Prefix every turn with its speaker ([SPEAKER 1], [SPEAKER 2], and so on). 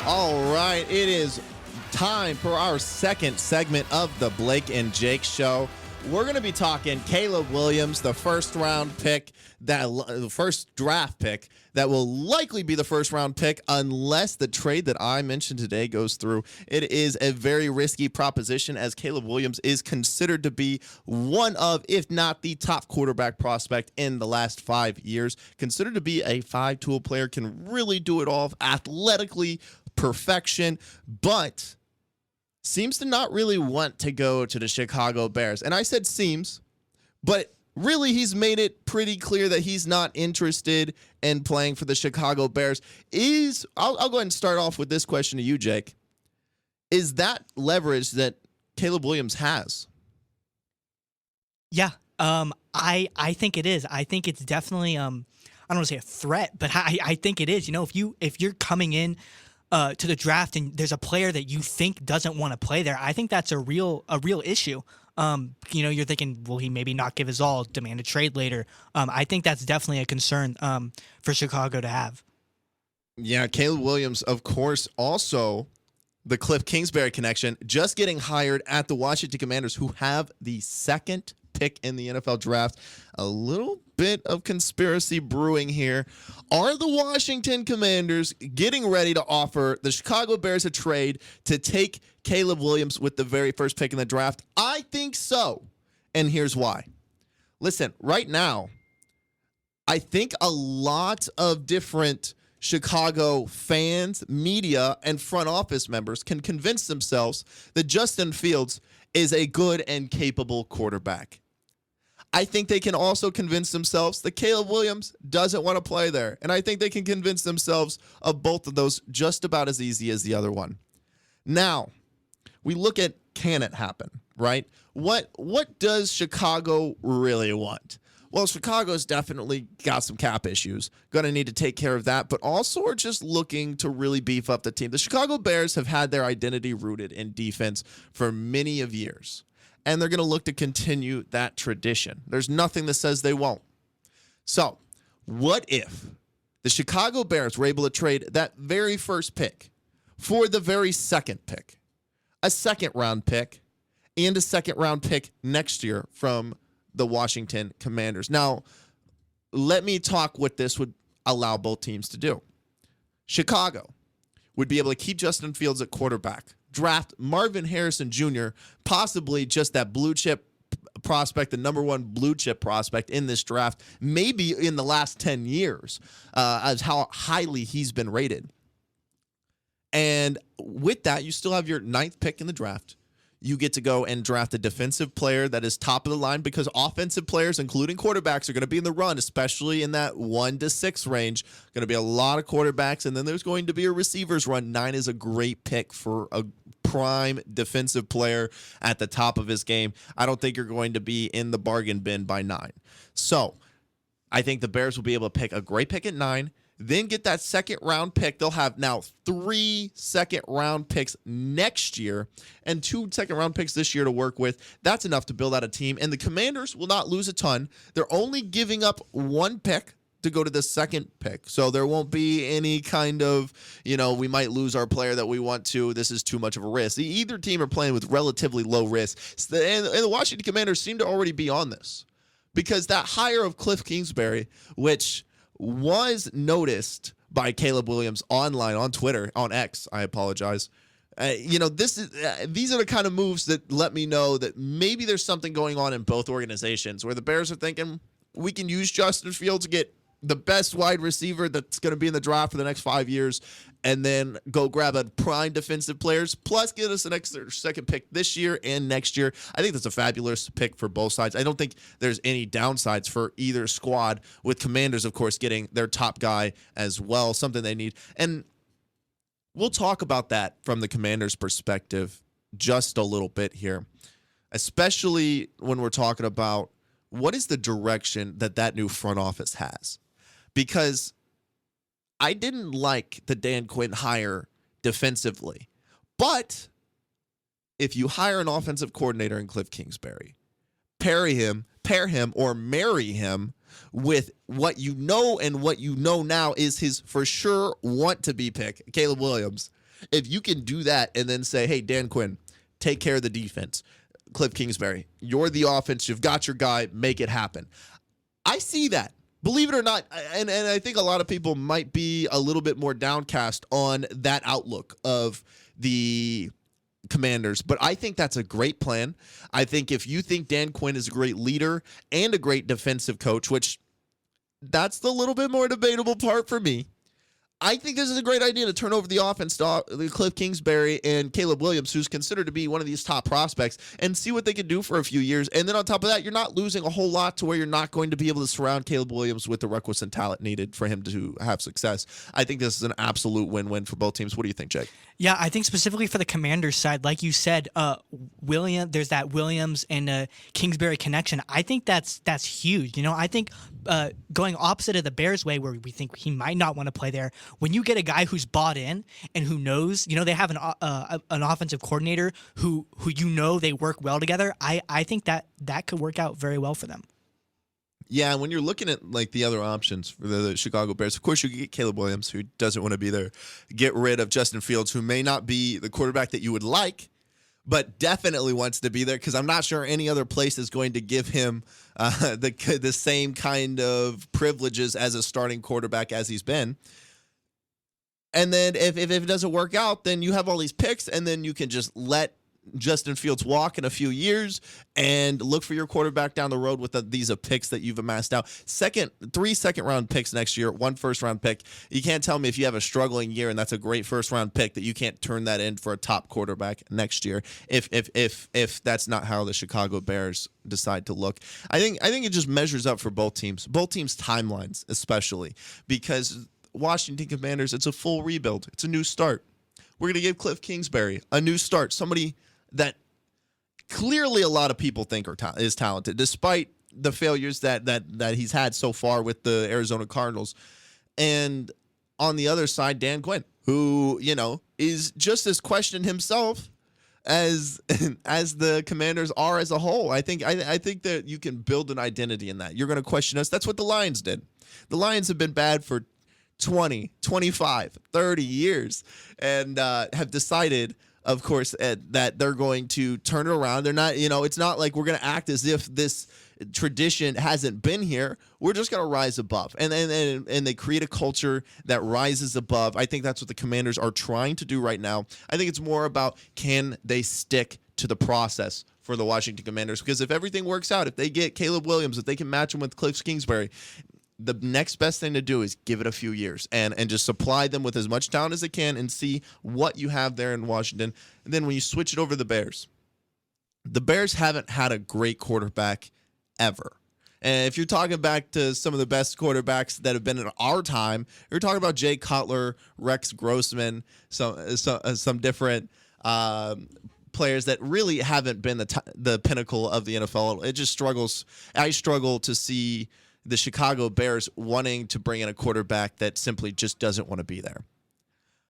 [SPEAKER 1] All right, it is time for our second segment of the Blake and Jake Show. We're going to be talking Caleb Williams, the first draft pick that will likely be the first round pick unless the trade that I mentioned today goes through. It is a very risky proposition as Caleb Williams is considered to be one of, if not the top quarterback prospect in the last 5 years. Considered to be a five-tool player, can really do it all athletically, perfection, but seems to not really want to go to the Chicago Bears. And I said seems, but really he's made it pretty clear that he's not interested in playing for the Chicago Bears. I'll go ahead and start off with this question to you, Jake. Is that leverage that Caleb Williams has?
[SPEAKER 2] Yeah, I think it is. I think it's definitely I don't want to say a threat, but I think it is. You know, if you're coming in to the draft and there's a player that you think doesn't want to play there, I think that's a real issue. You're thinking, will he maybe not give his all, demand a trade later? I think that's definitely a concern for Chicago to have.
[SPEAKER 1] Yeah, Caleb Williams, of course, also the Kliff Kingsberry connection, just getting hired at the Washington Commanders, who have the second pick in the NFL draft. A little bit of conspiracy brewing here. Are the Washington Commanders getting ready to offer the Chicago Bears a trade to take Caleb Williams with the very first pick in the draft? I think so, and here's why. Listen, right now, I think a lot of different Chicago fans, media, and front office members can convince themselves that Justin Fields is a good and capable quarterback. I think they can also convince themselves that Caleb Williams doesn't want to play there. And I think they can convince themselves of both of those just about as easy as the other one. Now, we look at, can it happen, right? What does Chicago really want? Well, Chicago's definitely got some cap issues. Going to need to take care of that, but also are just looking to really beef up the team. The Chicago Bears have had their identity rooted in defense for many of years, and they're going to look to continue that tradition. There's nothing that says they won't. So, what if the Chicago Bears were able to trade that very first pick for the very second pick, a second-round pick, and a second-round pick next year from the Washington Commanders? Now, let me talk what this would allow both teams to do. Chicago would be able to keep Justin Fields at quarterback, draft Marvin Harrison Jr., possibly just that blue chip prospect, the number one blue chip prospect in this draft, maybe in the last 10 years, as how highly he's been rated. And with that, you still have your ninth pick in the draft. You get to go and draft a defensive player that is top of the line, because offensive players, including quarterbacks, are going to be in the run, especially in that 1 to 6 range. Going to be a lot of quarterbacks, and then there's going to be a receivers run. 9 is a great pick for a prime defensive player at the top of his game. I don't think you're going to be in the bargain bin by 9. So I think the Bears will be able to pick a great pick at 9, then get that second-round pick. They'll have now 3 second-round picks next year and 2 second-round picks this year to work with. That's enough to build out a team, and the Commanders will not lose a ton. They're only giving up 1 pick to go to the second pick, so there won't be any kind of, we might lose our player that we want to. This is too much of a risk. Either team are playing with relatively low risk, and the Washington Commanders seem to already be on this, because that hire of Kliff Kingsberry, which was noticed by Caleb Williams online, on Twitter, on X, I apologize. These are the kind of moves that let me know that maybe there's something going on in both organizations, where the Bears are thinking, we can use Justin Fields to get the best wide receiver that's going to be in the draft for the next 5 years, and then go grab a prime defensive players, plus get us an extra second pick this year and next year. I think that's a fabulous pick for both sides. I don't think there's any downsides for either squad, with Commanders, of course, getting their top guy as well, something they need. And we'll talk about that from the Commanders' perspective just a little bit here, especially when we're talking about what is the direction that new front office has. Because I didn't like the Dan Quinn hire defensively. But if you hire an offensive coordinator in Kliff Kingsberry, pair him or marry him with and what you know now is his for sure want to be pick, Caleb Williams, If you can do that and then say, hey, Dan Quinn, take care of the defense. Kliff Kingsberry, you're the offense. You've got your guy. Make it happen. I see that. Believe it or not, and I think a lot of people might be a little bit more downcast on that outlook of the Commanders, but I think that's a great plan. I think if you think Dan Quinn is a great leader and a great defensive coach, which that's the little bit more debatable part for me, I think this is a great idea to turn over the offense to Kliff Kingsbury and Caleb Williams, who's considered to be one of these top prospects, and see what they can do for a few years. And then on top of that, you're not losing a whole lot to where you're not going to be able to surround Caleb Williams with the requisite talent needed for him to have success. I think this is an absolute win-win for both teams. What do you think, Jake?
[SPEAKER 2] Yeah, I think specifically for the Commanders side, like you said, there's that Williams and Kingsbury connection. I think that's huge. I think going opposite of the Bears way, where we think he might not want to play there, when you get a guy who's bought in and who knows, they have an offensive coordinator who they work well together. I think that could work out very well for them.
[SPEAKER 1] Yeah, when you're looking at like the other options for the Chicago Bears, of course you get Caleb Williams, who doesn't want to be there. Get rid of Justin Fields, who may not be the quarterback that you would like, but definitely wants to be there, because I'm not sure any other place is going to give him the same kind of privileges as a starting quarterback as he's been. And then if it doesn't work out, then you have all these picks, and then you can just let Justin Fields walk in a few years and look for your quarterback down the road with these picks that you've amassed now. 3 second-round picks next year, 1 first-round pick. You can't tell me if you have a struggling year and that's a great first-round pick that you can't turn that in for a top quarterback next year if that's not how the Chicago Bears decide to look. I think it just measures up for both teams timelines, especially because Washington Commanders, it's a full rebuild. It's a new start. We're going to give Kliff Kingsbury a new start, somebody that clearly a lot of people think is talented, despite the failures that he's had so far with the Arizona Cardinals. And on the other side, Dan Quinn, who, is just as questioned himself as the Commanders are as a whole. I think that you can build an identity in that. You're going to question us. That's what the Lions did. The Lions have been bad for 20, 25, 30 years and have decided, of course, that they're going to turn it around. They're not, it's not like we're going to act as if this tradition hasn't been here. We're just going to rise above. And they create a culture that rises above. I think that's what the Commanders are trying to do right now. I think it's more about, can they stick to the process for the Washington Commanders? Because if everything works out, if they get Caleb Williams, if they can match him with Kliff Kingsbury, the next best thing to do is give it a few years and just supply them with as much talent as they can and see what you have there in Washington. And then when you switch it over to the Bears haven't had a great quarterback ever. And if you're talking back to some of the best quarterbacks that have been in our time, you're talking about Jay Cutler, Rex Grossman, some different players that really haven't been the pinnacle of the NFL. It just struggles. I struggle to see the Chicago Bears wanting to bring in a quarterback that simply just doesn't want to be there.